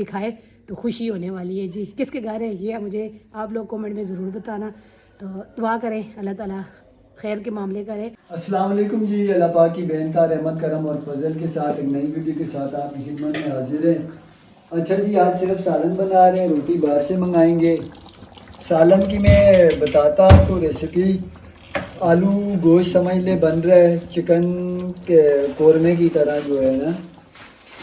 दिखाए तो खुशी होने वाली है जी। किसके घर है ये मुझे आप लोग कमेंट में ज़रूर बताना। तो दुआ करें अल्लाह ताला खैर के मामले करे। अस्सलाम वालेकुम जी। अल्लाह पाक की बेनता रहमत करम और फजल के साथ एक नई वीडियो के साथ आपकी खिदमत में हाजिर है। अच्छा जी, आज सिर्फ सालन बना रहे हैं, रोटी बाहर से मंगाएंगे। सालन की मैं बताता आपको रेसिपी। आलू गोश्त समझ ले बन रहा है, चिकन के कौरमे की तरह जो है ना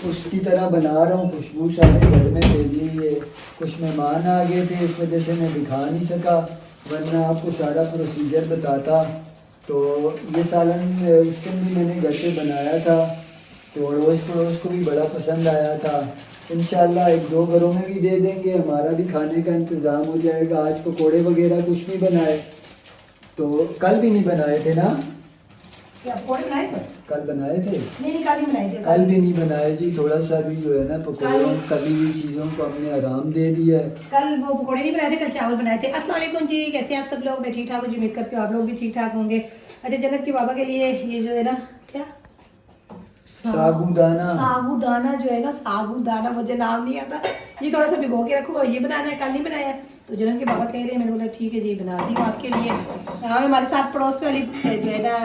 उसकी तरह बना रहा हूँ। खुशबू सारे घर में भेजी है। कुछ मेहमान आ गए थे, इस वजह से मैं दिखा नहीं सका, वरना आपको सारा प्रोसीजर बताता। तो ये सालन उस दिन भी मैंने घर पे बनाया था, तो अड़ोस पड़ोस को भी बड़ा पसंद आया था। इंशाल्लाह एक दो घरों में भी दे देंगे, हमारा भी खाने का इंतज़ाम हो जाएगा। आज पकोड़े वगैरह कुछ नहीं बनाए, तो कल भी नहीं बनाए थे ना? क्या पकौड़े बनाए थे? कल बनाए थे? नहीं कल ही बनाए थे। कल भी नहीं बनाए जी। थोड़ा सा भी जो है ना पकौड़ों कली हुई चीज़ों को हमने आराम दे दिया है। कल वो पकौड़े नहीं बनाए थे, कल चावल बनाए थे। अस्सलाम वालेकुम जी, कैसे हैं आप सब लोग? मैं ठीक ठाक हूँ जी, उम्मीद करती हूँ आप लोग भी ठीक ठाक होंगे। अच्छा, जन्नत के बाबा के लिए ये जो है ना क्या साबूदाना जो है ना, साबूदाना मुझे नाम नहीं आता, ये थोड़ा सा भिगो के रखो, ये बनाना है, कल नहीं बनाया। तो जन्नत के बाबा कह रहे हैं, मैंने बोला ठीक है जी बना दी आपके लिए। हमारे साथ पड़ोस वाली जो है ना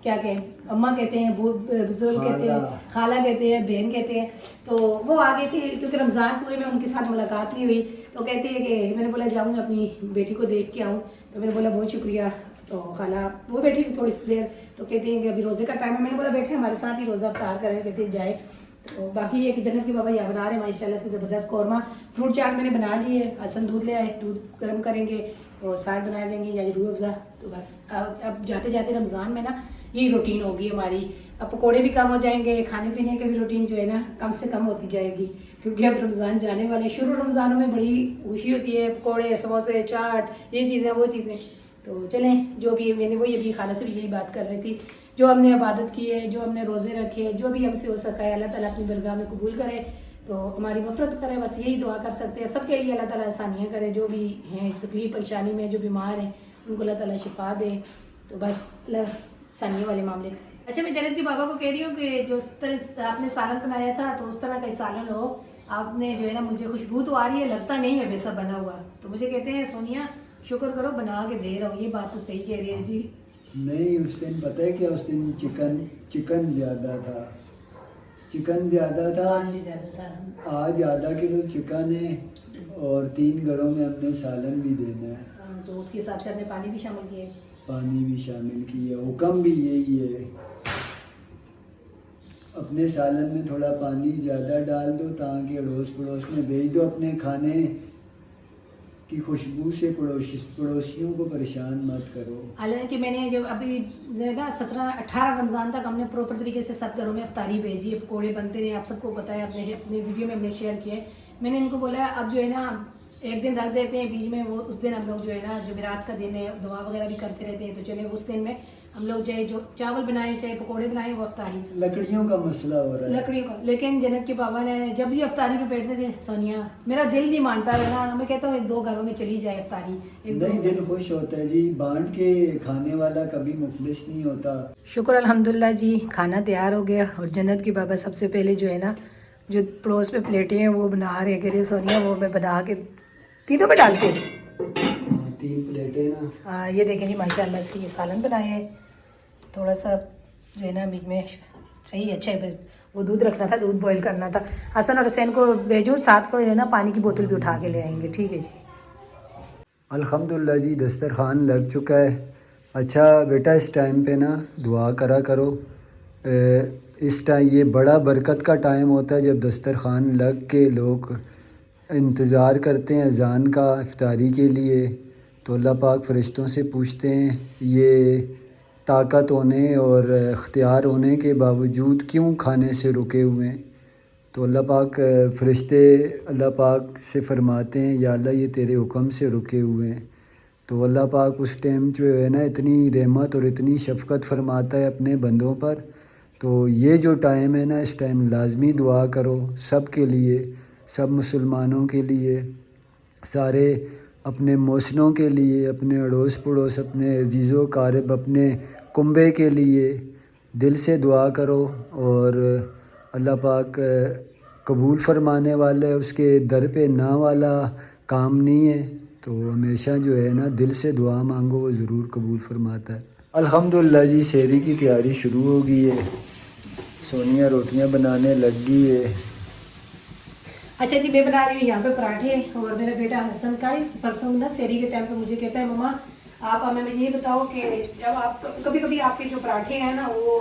क्या कहें, अम्मा कहते हैं, बुजुर्ग कहते हैं, खाला कहते हैं, बहन कहते हैं। तो वो आ गई थी क्योंकि रमज़ान पूरे में उनके साथ मुलाकात नहीं हुई। तो कहती है कि मैंने बोला जाऊँ अपनी बेटी को देख के आऊँ। तो मैंने बोला बहुत शुक्रिया। तो खाला वो बैठी थी थोड़ी सी देर, तो कहती है कि अभी रोज़े का टाइम है। मैंने बोला बैठे हमारे साथ ही रोज़ा अफ्तार करें, कहते जाए। तो बाकी ये कि जन्नत के बाबा यहाँ बना रहे हैं माशाल्लाह से ज़बरदस्त कौरमा। फ्रूट चाट मैंने बना ली है, हसन दूध ले आए, दूध गर्म करेंगे और साथ बना देंगे या रूह अफ़ज़ा। तो बस अब जाते जाते रमज़ान में ना यही रूटीन होगी हमारी। अब पकोड़े भी कम हो जाएंगे, खाने पीने के भी रूटीन जो है ना कम से कम होती जाएगी, क्योंकि अब रमज़ान जाने वाले। शुरू रमज़ानों में बड़ी खुशी होती है, पकोड़े समोसे चाट ये चीज़ें वो चीज़ें। तो चलें, जो भी मैंने वही अभी खाला से भी यही बात कर रही थी, जो हमने इबादत की है, जो हमने रोज़े रखे, जो भी हमसे हो सका है अल्लाह ताला अपनी बरगाह में कबूल करे, तो हमारी मफ़रत करे। बस यही दुआ कर सकते हैं सबके लिए, अल्लाह ताला आसानियाँ करे। जो भी हैं तकलीफ़ परेशानी में, जो बीमार हैं उनको अल्लाह ताला शिफा दे। तो बस आसानियों वाले मामले। अच्छा, मैं जन्नत के बाबा को कह रही हूँ कि जो उस तरह आपने सालन बनाया था, तो उस तरह का सालन हो। आपने जो है ना, मुझे खुशबू तो आ रही है, लगता नहीं है वैसा बना हुआ। तो मुझे कहते हैं सोनिया शुक्र करो बना के दे रहा हूँ। ये बात तो सही कह रही है जी। नहीं, उस दिन पता है क्या, उस दिन चिकन ज़्यादा था, चिकन ज़्यादा था, आज आधा किलो चिकन है और 3 घरों में हमने सालन भी देना है। तो उसके हिसाब से आपने पानी भी शामिल किया है? पानी भी शामिल किया, हुक्म भी यही है, अपने सालन में थोड़ा पानी ज़्यादा डाल दो ताकि अड़ोस पड़ोस में भेज दो। अपने खाने की खुशबू से पड़ोसियों को परेशान मत करो। हालांकि मैंने जो अभी जो है ना 17-18 रमज़ान तक हमने प्रॉपर तरीके से सब घरों में अफ्तारी भेजी है, पकौड़े बनते रहे, आप सबको पता है, अपने वीडियो में हमने शेयर किए। मैंने इनको बोला अब जो है ना एक दिन रख देते हैं बीच में, वो उस दिन हम लोग जो है ना जुमेरात का दिन है, दुआ वगैरह भी करते रहते हैं। तो चले उस दिन में हम लोग चाहे जो चावल बनाए चाहे पकोड़े बनाए, वो अफ्तारी। लकड़ियों का मसला हो रहा है, लकड़ियों का। लेकिन जन्नत के बाबा ने जब भी अफ्तारी पे बैठते थे, सोनिया मेरा दिल नहीं मानता रहना, मैं कहता हूँ 1-2 घरों में चली जाए अफ्तारी। नहीं, दिल खुश होता है जी, बांट के खाने वाला कभी मुफलिस नहीं होता। शुक्र अल्हम्दुलिल्लाह जी, खाना तैयार हो गया। और जन्नत के बाबा सबसे पहले जो है ना, जो पड़ोस में प्लेटें हैं वो बना रहे, कह रहे सोनिया वो मैं बना के तीनों में डालते 3 प्लेटें ना। हाँ, ये देखें जी माशाल्लाह से ये सालन बनाया है। थोड़ा सा जो है ना बीच में सही अच्छा है। वो दूध रखना था, दूध बॉईल करना था। हसन और हुसैन को भेजो, साथ को है ना पानी की बोतल भी उठा के ले आएंगे। ठीक है जी। अल्हम्दुलिल्लाह जी, दस्तरखान लग चुका है। अच्छा बेटा, इस टाइम पे ना दुआ करा करो। इस टाइम ये बड़ा बरकत का टाइम होता है जब दस्तरखान लग के लोग इंतज़ार करते हैं अज़ान का इफ्तारी के लिए। तो अल्लाह पाक फ़रिश्तों से पूछते हैं ये ताकत होने और इख्तियार होने के बावजूद क्यों खाने से रुके हुए हैं। तो अल्लाह पाक फ़रिश्ते अल्लाह पाक से फ़रमाते हैं या अल्लाह ये तेरे हुक्म से रुके हुए हैं। तो अल्लाह पाक उस टाइम जो है ना इतनी रहमत और इतनी शफ़क़त फ़रमाता है अपने बंदों पर। तो ये जो टाइम है ना, इस टाइम लाजमी दुआ करो सब के लिए, सब मुसलमानों के लिए, सारे अपने मोहसिनों के लिए, अपने अड़ोस पड़ोस, अपने अजीज़ो कारब, अपने कुंबे के लिए दिल से दुआ करो। और अल्लाह पाक قبول فرمانے والا ہے، اس کے در پہ نہ والا کام نہیں ہے، تو ہمیشہ جو ہے نا دل سے دعا مانگو، وہ ضرور قبول فرماتا ہے۔ الحمدللہ جی سحری کی تیاری شروع ہو گئی ہے، سونیا روٹیاں بنانے لگ گئی ہے۔ اچھا جی، میں بنا رہی ہوں یہاں پہ پراٹھے، اور میرا بیٹا حسن کا پرسوں نا سحری کے ٹائم پہ مجھے کہتا ہے مما آپ ہمیں یہ بتاؤ کہ جب آپ کبھی کبھی آپ کے جو پراٹھے ہیں نا وہ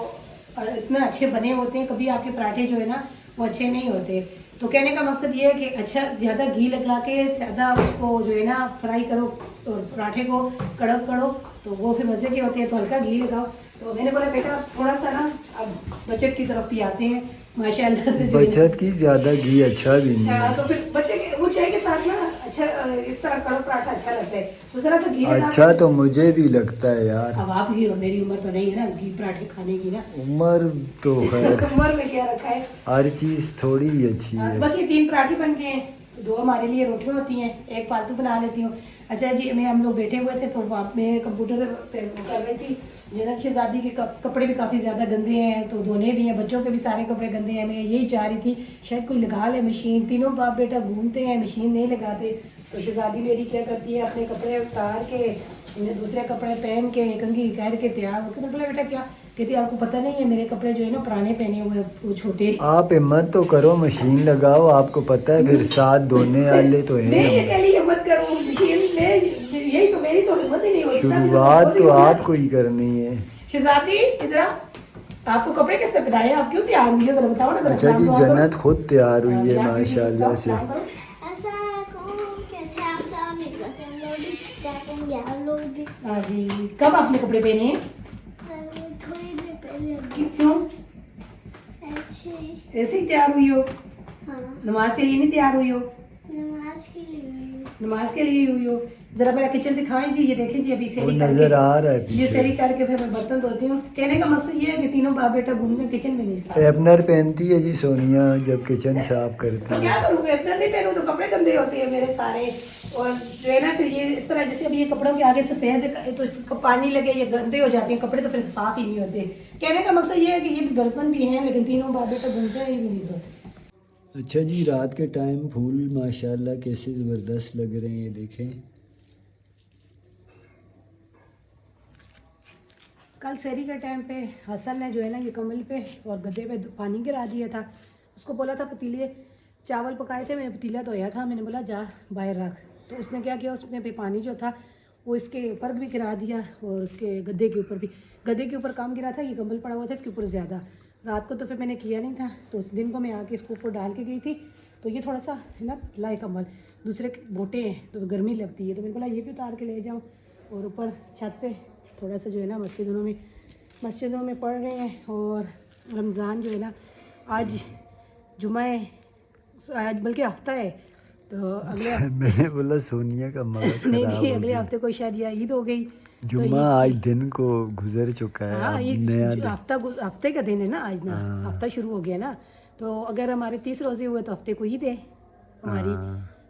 اتنے اچھے بنے ہوتے ہیں، کبھی آپ کے پراٹھے جو ہے نا وہ اچھے نہیں ہوتے، تو کہنے کا مقصد یہ ہے کہ اچھا زیادہ گھی لگا کے زیادہ اس کو جو ہے نا فرائی کرو اور پراٹھے کو کڑک کرو تو وہ پھر مزے کے ہوتے ہیں، تو ہلکا گھی لگاؤ۔ تو میں نے بولا بیٹا تھوڑا سا نا اب بچت کی طرف بھی آتے ہیں ماشاء اللہ سے، بچت کی زیادہ گھی اچھا بھی نہیں ہے، تو پھر بچے کے وہ چائے کے ساتھ نا اچھا اس طرح کڑک پراٹھا اچھا لگتا ہے، تو ذرا سا گھی لگا اچھا تو مجھے بھی لگتا ہے یار، اب آپ کی اور میری عمر تو نہیں ہے نا گھی پراٹھے کھانے کی نا، عمر تو خیر عمر میں کیا رکھا ہے، ہر چیز تھوڑی ہی اچھی ہے۔ بس یہ 3 پراٹھے بن گئے ہیں، 2 ہمارے لیے روٹیاں ہوتی ہیں، 1 فالتو بنا لیتی ہوں۔ اچھا جی، ہم لوگ بیٹھے ہوئے تھے تو وہاں میں کمپیوٹر پہ کر رہی تھی، جنت شہزادی کے کپڑے بھی کافی زیادہ گندے ہیں تو دھونے بھی ہیں، بچوں کے بھی سارے کپڑے گندے ہیں، میں یہی چاہ رہی تھی شاید کوئی لگا لے مشین، تینوں باپ بیٹا گھومتے ہیں مشین نہیں لگاتے، تو شہزادی میری کیا کرتی ہے اپنے کپڑے اتار کے دوسرے کپڑے پہن کے کنگھی کر کے تیار ہو کے، میں بولا بیٹا کیا کہتی آپ کو پتہ نہیں ہے میرے کپڑے جو ہے نا پرانے پہنے ہوئے وہ چھوٹے، آپ ہمت تو کرو مشین لگاؤ، آپ کو پتہ ہے پھر ساتھ دھونے والے تو میں ہیں، یہ کہہ لی ہمت کروں مشین میں، یہی تو میری تو ہمت ہی نہیں ہوتی، شروعات تو آپ کو ہی کرنی ہے۔ شہزادی ادھر آپ کو کپڑے کس نے پہنائے، آپ کیوں تیار ہوئی ہو ذرا بتاؤ نا ذرا، اچھا جی جنت خود تیار ہوئی ہے ماشاءاللہ سے۔ ہاں جی، کب آپ نے کپڑے پہنے ہیں؟ تھوڑی دیر پہلے کیوں ایسے ایسے ہی تیار ہوئی ہو؟ ہاں نماز کے لیے نہیں تیار ہوئی ہو؟ نماز کے لیے نماز کے لیے ہوئی ہو؟ ذرا میرا کچن دکھائیں جی، یہ دیکھیں جی ابھی وہ سیری کر نظر کے، آ رہا ہے یہ پیچھے، سیری کر کے پھر میں برتن دھوتی ہوں، کہنے کا مقصد یہ ہے کہ تینوں باپ بیٹا گھومتے ہیں کچن میں نہیں صاف، ایپنر پہنتی ہے جی سونیا جب کچن صاف کرتی تو ہے۔ کیا کروں میں اپنا نہیں پہنوں تو کپڑے گندے ہوتے ہیں میرے سارے، اور جو ہے نا پھر یہ اس طرح جیسے ابھی یہ کپڑوں کے آگے سفید تو اس کو پانی لگے یہ گندے ہو جاتے ہیں کپڑے، تو پھر صاف ہی نہیں ہوتے، کہنے کا مقصد یہ ہے کہ یہ برتن بھی ہیں لیکن تینوں باپ بیٹا گھومتے ہیں یہ بھی نہیں دھوتے۔ اچھا جی رات کے ٹائم پھول ماشاءاللہ کیسے زبردست لگ رہے ہیں، دیکھیں کل سحری کے ٹائم پہ حسن نے جو ہے نا یہ کمل پہ اور گدے پہ پانی گرا دیا تھا، اس کو بولا تھا پتیلے چاول پکائے تھے، میں نے پتیلا دھویا تھا، میں نے بولا جا باہر رکھ، تو اس نے کیا کیا اس میں پہ پانی جو تھا وہ اس کے اوپر بھی گرا دیا اور اس کے گدے کے اوپر بھی، گدے کے اوپر کام گرا تھا، یہ کمبل پڑا ہوا تھا اس کے اوپر زیادہ، رات کو تو پھر میں نے کیا نہیں تھا، تو اس دن کو میں آ کے اس کو اوپر ڈال کے گئی تھی، تو یہ تھوڑا سا ہے نا لائے کمبل دوسرے موٹے ہیں تو گرمی لگتی ہے، تو میں نے بولا یہ بھی اتار کے لے جاؤں، اور اوپر چھت پہ تھوڑا سا جو ہے نا مسجدوں میں پڑھ رہے ہیں، اور رمضان جو ہے نا آج جمعہ ہے، آج بلکہ ہفتہ ہے، تو اگلے میں نے بولا سونیا کا مغز نہیں خراب ہو اگلے گیا، ہفتے کو شاید یا عید ہو گئی، جمعہ آج دن کو گزر چکا ہے، ہاں اب عید نیا دن، ہفتے کا دن ہے نا آج نا، ہفتہ شروع ہو گیا نا، تو اگر ہمارے 30 روزے ہوئے تو ہفتے کو عید ہے ہماری،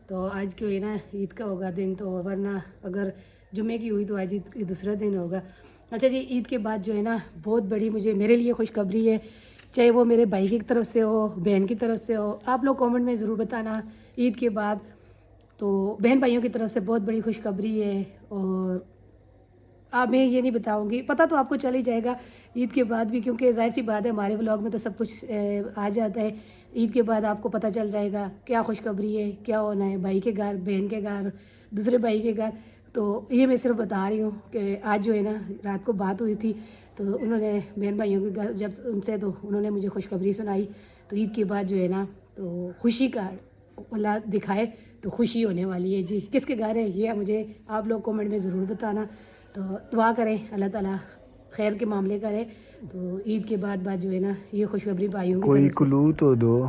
تو آج کیوں ہے نا عید کا ہوگا دن، تو ورنہ اگر جمعے کی ہوئی تو آج عید کا دوسرا دن ہوگا۔ اچھا جی، عید کے بعد جو ہے نا بہت بڑی میرے لیے خوشخبری ہے، چاہے وہ میرے بھائی کی طرف سے ہو بہن کی طرف سے ہو، آپ لوگ کامنٹ میں ضرور بتانا عید کے بعد، تو بہن بھائیوں کی طرف سے بہت بڑی خوشخبری ہے، اور آپ میں یہ نہیں بتاؤں گی، پتہ تو آپ کو چل ہی جائے گا عید کے بعد بھی، کیونکہ ظاہر سی بات ہے ہمارے ولاگ میں تو سب کچھ آ جاتا ہے، عید کے بعد آپ کو پتہ چل جائے گا کیا خوشخبری ہے، کیا ہونا ہے بھائی کے گھر بہن کے گھر دوسرے بھائی کے گھر، تو یہ میں صرف بتا رہی ہوں کہ آج جو ہے نا رات کو بات ہوئی تھی، تو انہوں نے بہن بھائیوں کے گھر جب ان سے تو انہوں نے مجھے خوشخبری سنائی، تو عید کے بعد جو ہے نا تو خوشی کا اللہ دکھائے تو خوشی ہونے والی ہے جی، کس کے گھر ہے یہ مجھے آپ لوگ کامنٹ میں ضرور بتانا، تو دعا کریں اللہ تعالیٰ خیر کے معاملے کرے، تو عید کے بعد جو ہے نا یہ خوشخبری بھائیوں کی کوئی طرف سے کلو تو دو،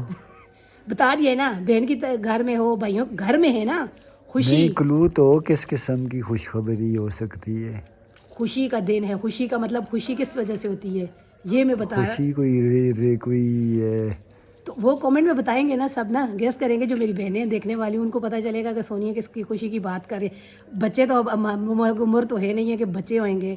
بتا دیے نا، بہن کی گھر میں ہو بھائیوں گھر میں ہے نا خوشی، نہیں کلو تو کس قسم کی خوشخبری ہو سکتی ہے، خوشی کا دن ہے، خوشی کا مطلب خوشی کس وجہ سے ہوتی ہے یہ میں بتا رہا، خوشی کوئی کوئی تو وہ کامنٹ میں بتائیں گے نا سب نا، گیس کریں گے جو میری بہنیں دیکھنے والی ان کو پتہ چلے گا کہ سونیا کس کی خوشی کی بات کرے، بچے تو اب عمر تو ہے نہیں ہے کہ بچے ہوئیں گے،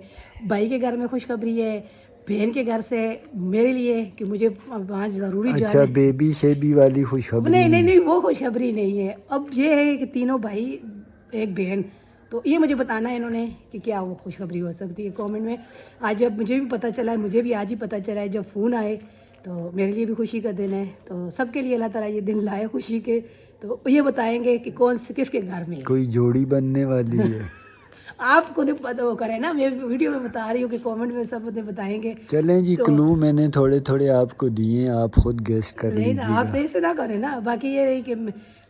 بھائی کے گھر میں خوشخبری ہے، बहन के घर से मेरे लिए कि मुझे वहाँ ज़रूरी अच्छा जाना बेबी शेबी वाली खुशखबरी नहीं नहीं नहीं, वो खुशखबरी नहीं है। अब ये है कि तीनों भाई एक बहन, तो ये मुझे बताना है इन्होंने कि क्या वो खुशखबरी हो सकती है कमेंट में। आज जब मुझे भी पता चला है, मुझे भी आज ही पता चला है, जब फ़ोन आए तो मेरे लिए भी खुशी का दिन है। तो सबके लिए अल्लाह ताला ये दिन लाए खुशी के, तो ये बताएंगे कि कौन से किसके घर में है। कोई जोड़ी बनने वाली है। आपको नहीं पता वो करे ना, मैं वीडियो में बता रही हूँ कि कमेंट में सब मुझे बताएंगे। चलें जी, तो- क्लू मैंने थोड़े थोड़े आपको दिए, आप खुद गेस्ट कर नहीं ना, आप लीजिएगा। ऐसे ना करें ना। बाकी ये रही कि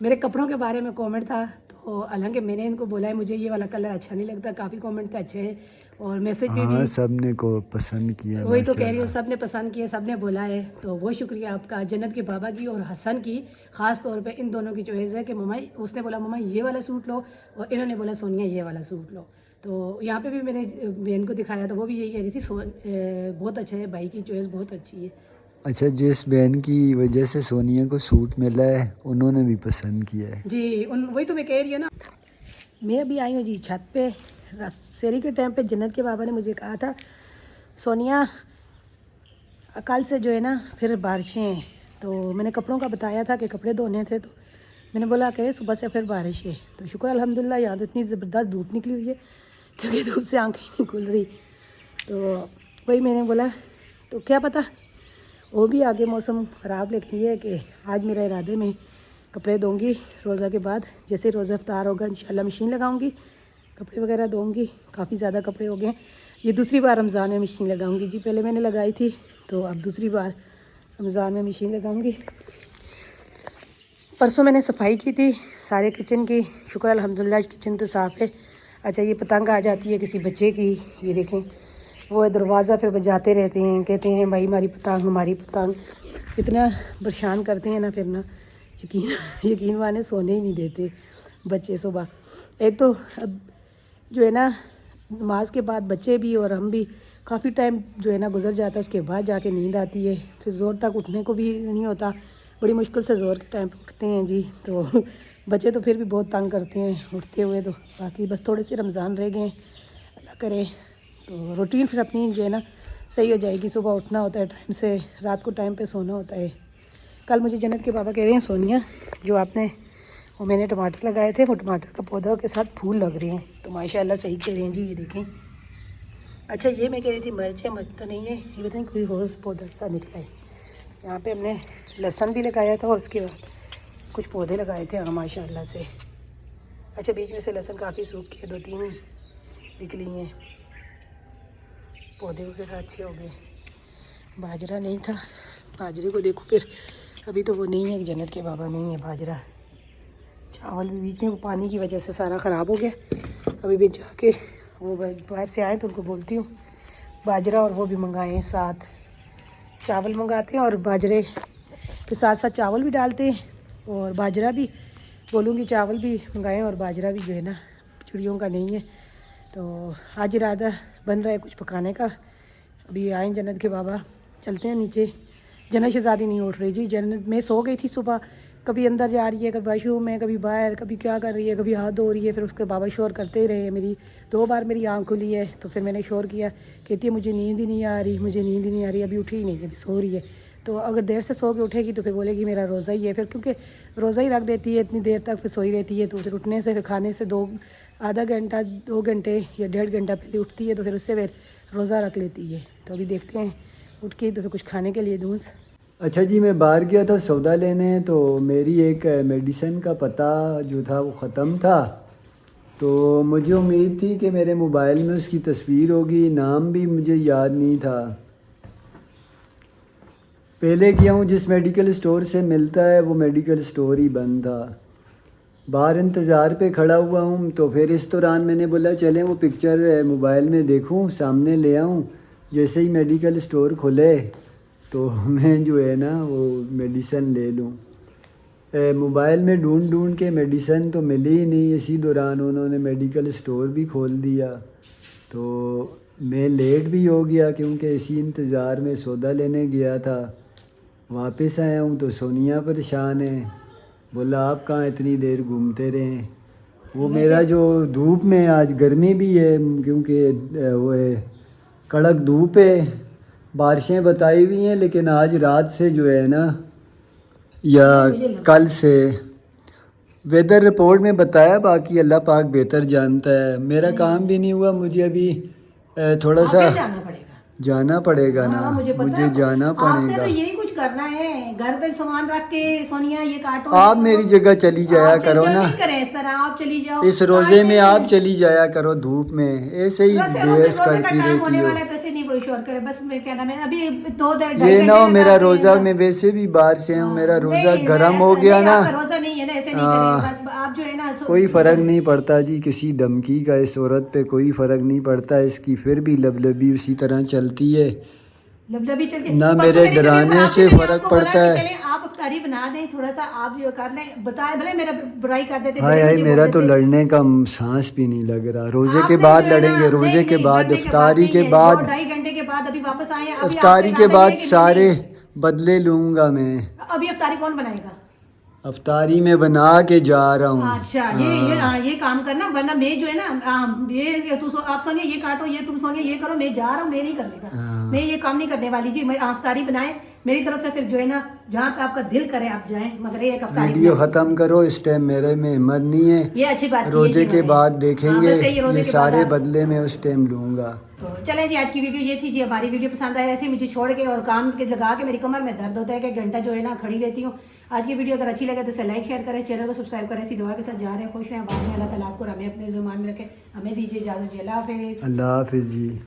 मेरे कपड़ों के बारे में कमेंट था, तो हालांकि मैंने इनको बोला है मुझे ये वाला कलर अच्छा नहीं लगता, काफ़ी कमेंट थे अच्छे हैं और मैसेज पे हाँ भी सबने को पसंद किया वही तो कह रही हूँ, माशाल्लाह। सब ने पसंद किया, सब ने बोला है। तो वो शुक्रिया आपका, जन्नत के बाबा की और हसन की ख़ास तौर पे, इन दोनों की चॉइस है कि मम्मा, उसने बोला मम्मा ये वाला सूट लो और इन्होंने बोला सोनिया ये वाला सूट लो। तो यहाँ पे भी मैंने बहन को दिखाया तो वो भी यही कह रही थी बहुत अच्छा है, भाई की चॉइस बहुत अच्छी है। अच्छा, जिस बहन की वजह से सोनिया को सूट मिला है उन्होंने भी पसंद किया है। जी वही तो मैं कह रही हूँ ना। मैं अभी आई हूँ जी छत पे। सेरी के टाइम पे जन्नत के बाबा ने मुझे कहा था सोनिया कल से जो है ना फिर बारिशें हैं, तो मैंने कपड़ों का बताया था कि कपड़े धोने थे, तो मैंने बोला कि सुबह से फिर बारिश है। तो शुक्र अल्हम्दुलिल्लाह यहाँ तो इतनी ज़बरदस्त धूप निकली हुई है क्योंकि धूप से आंखें नहीं खुल रही। तो वही मैंने बोला तो क्या पता वो भी आगे मौसम ख़राब, लेकिन ये है कि आज मेरा इरादे में कपड़े धोंगी रोज़ा के बाद, जैसे रोज़ा इफ्तार होगा इंशाल्लाह मशीन लगाऊंगी, कपड़े वगैरह धोंगी। काफ़ी ज़्यादा कपड़े हो गए, ये दूसरी बार रमज़ान में मशीन लगाऊंगी जी, पहले मैंने लगाई थी तो अब दूसरी बार रमज़ान में मशीन लगाऊंगी। परसों मैंने सफाई की थी सारे किचन की, शुक्र अल्हम्दुलिल्लाह किचन तो साफ़ है। अच्छा ये पतंग आ जाती है किसी बच्चे की, ये देखें वो दरवाज़ा फिर बजाते रहते हैं, कहते हैं भाई हमारी पतंग हमारी पतंग, इतना परेशान करते हैं ना, फिर ना यकीन माने सोने ही नहीं देते बच्चे सुबह। एक तो अब जो है ना नमाज के बाद बच्चे भी और हम भी काफ़ी टाइम जो है ना गुजर जाता है, उसके बाद जाके नींद आती है, फिर ज़ोर तक उठने को भी नहीं होता, बड़ी मुश्किल से ज़ोर के टाइम पे उठते हैं जी। तो बच्चे तो फिर भी बहुत तंग करते हैं उठते हुए। तो बाकी बस थोड़े से रमज़ान रह गए, अल्लाह करे तो रूटीन फिर अपनी जो है ना सही हो जाएगी। सुबह उठना होता है टाइम से, रात को टाइम पे सोना होता है। कल मुझे जन्नत के बाबा कह रहे हैं सोनिया जो आपने वो मैंने टमाटर लगाए थे वो टमाटर का पौधा के साथ फूल लग रहे हैं, तो माशाल्लाह सही कह रहे हैं जी, ये देखें। अच्छा ये मैं कह रही थी मिर्च है, मिर्च तो नहीं है, ये बताएं कोई और पौधा सा निकला है। यहाँ पे हमने लहसुन भी लगाया था और उसके बाद कुछ पौधे लगाए थे हाँ माशाल्लाह से। अच्छा बीच में से लहसुन काफ़ी सूख के 2-3 ही निकली हैं, पौधे वगैरह अच्छे हो गए। बाजरा नहीं था, बाजरे को देखो फिर अभी तो वो नहीं है, जन्नत के बाबा नहीं है बाजरा। चावल भी बीच में वो पानी की वजह से सारा ख़राब हो गया। अभी भी जाके वो बाहर से आए तो उनको बोलती हूँ बाजरा और वो भी मंगाएं, साथ चावल मंगाते हैं और बाजरे के साथ साथ चावल भी डालते हैं और बाजरा भी बोलूँगी चावल भी मंगाएं और बाजरा भी जो है ना चिड़ियों का नहीं है। तो आज इरादा बन रहा है कुछ पकाने का। अभी आए जन्नत के बाबा, चलते हैं नीचे। जन्नत शहज़ादी नहीं उठ रही जी, जन्नत मैं सो गई थी सुबह, कभी अंदर जा रही है, कभी वॉशरूम में, कभी बाहर, कभी क्या कर रही है, कभी हाथ धो रही है। फिर उसके बाबा शोर करते ही रहे। मेरी 2 बार मेरी आँख खुली है तो फिर मैंने शोर किया, कहती है मुझे नींद ही नहीं आ रही, मुझे नींद ही नहीं आ रही। अभी उठी ही नहीं, अभी सो रही है। तो अगर देर से सो के उठेगी तो फिर बोलेगी मेरा रोज़ा ही है, फिर क्योंकि रोज़ा ही रख देती है इतनी देर तक, फिर सोई रहती है। तो फिर उठने से, फिर खाने से आधा घंटा 2 घंटे या 1.5 घंटा पहले उठती है, तो फिर उससे फिर रोज़ा रख लेती है। तो अभी देखते हैं उठ के तो फिर कुछ खाने के लिए दूँ। अच्छा जी, मैं बाहर गया था सौदा लेने, तो मेरी एक मेडिसिन का पता जो था वो ख़त्म था। तो मुझे उम्मीद थी कि मेरे मोबाइल में उसकी तस्वीर होगी, नाम भी मुझे याद नहीं था। पहले गया हूँ जिस मेडिकल स्टोर से मिलता है वो मेडिकल स्टोर ही बंद था। बाहर इंतज़ार पे खड़ा हुआ हूँ, तो फिर इस दौरान मैंने बोला चलें वो पिक्चर मोबाइल में देखूँ, सामने ले आऊँ। जैसे ही मेडिकल स्टोर खुले तो मैं जो है ना वो मेडिसिन ले लूँ। मोबाइल में ढूंढ के मेडिसिन तो मिली ही नहीं। इसी दौरान उन्होंने मेडिकल स्टोर भी खोल दिया, तो मैं लेट भी हो गया क्योंकि इसी इंतज़ार में सौदा लेने गया था। वापस आया हूँ तो सोनिया परेशान है, बोला आप कहाँ इतनी देर घूमते रहे। वो मेरा जो धूप में, आज गर्मी भी है क्योंकि वो है कड़क धूप है, بارشیں بتائی ہوئی ہیں لیکن آج رات سے جو ہے نا یا کل سے ویدر رپورٹ میں بتایا، باقی اللہ پاک بہتر جانتا ہے. میرا کام بھی نہیں ہوا، مجھے ابھی تھوڑا سا جانا پڑے گا. جانا پڑے گا نا، مجھے جانا آپ پڑے نے گا. تو یہی کچھ کرنا ہے، گھر پہ سامان رکھ کے سونیا یہ کاٹو. آپ میری جگہ چلی جایا کرو نا، نہیں کریں اس طرح، آپ چلی جاؤ اس روزے میں آپ چلی جایا کرو دھوپ میں، ایسے ہی بحث کرتی رہتی ہو. ایسے نہیں کوئی شور کرے، بس میں کہنا میں ابھی 2-2.5 یہ نہ ہو میرا روزہ، میں ویسے بھی باہر سے ہوں، میرا روزہ گرم ہو گیا نا. روزہ نہیں ہے نا، ایسے نہیں کریں بس آپ جو ہے نا. کوئی فرق نہیں پڑتا جی کسی دھمکی کا، اس عورت پہ کوئی فرق نہیں پڑتا، اس کی پھر بھی لبلبی اسی طرح چلتی ہے. لبلبی چلتی نہ میرے ڈرانے سے فرق پڑتا ہے. چلیں آپ افطاری بنا دیں، تھوڑا سا آپ جو کر لیں، بتائیں بھلے میرا برائی کر دیتے. ہائے ہائے، میرا تو لڑنے کا سانس بھی نہیں لگ رہا. روزے کے بعد لڑیں گے، روزے کے بعد، افطاری کے بعد، 2-2.5 گھنٹے کے بعد ابھی واپس آئے ہیں. افطاری کے بعد سارے بدلے لوں گا میں. ابھی افطاری کون بنائے گا؟ افطاری میں بنا کے جا رہا ہوں. اچھا یہ کام کرنا، ورنہ میں جو ہے نا یہ آپ سونے یہ کاٹو، یہ تم سونے یہ کرو، میں جا رہا ہوں، میں نہیں کرنے کا، میں یہ کام نہیں کرنے والی جی. میں افطاری بنائیں میری طرف سے، پھر جو ہے نا جہاں تک آپ کا دل کرے آپ جائیں، مگر یہ افطاری ویڈیو ختم کرو، اس ٹائم میرے میں ہمت نہیں ہے. یہ اچھی بات. روزے کے بعد دیکھیں گے، یہ سارے بدلے میں اس ٹائم لوں گا. تو چلیں جی، آج کی ویڈیو یہ تھی جی. ہماری ویڈیو پسند آئے ایسے ہی مجھے چھوڑ کے اور کام کے لگا کے میری کمر میں درد ہوتا ہے کہ گھنٹہ جو ہے نا کھڑی رہتی ہوں. آج کی ویڈیو اگر اچھی لگے تو اسے لائک شیئر کریں، چینل کو سبسکرائب کریں. اسی دعا کے ساتھ جا رہے ہیں، خوش رہیں، بعد میں اللہ تعالیٰ آپ کو ہمیں اپنے زمان میں رکھے. ہمیں دیجیے اجازت جی. اللہ حافظ. اللہ حافظ جی.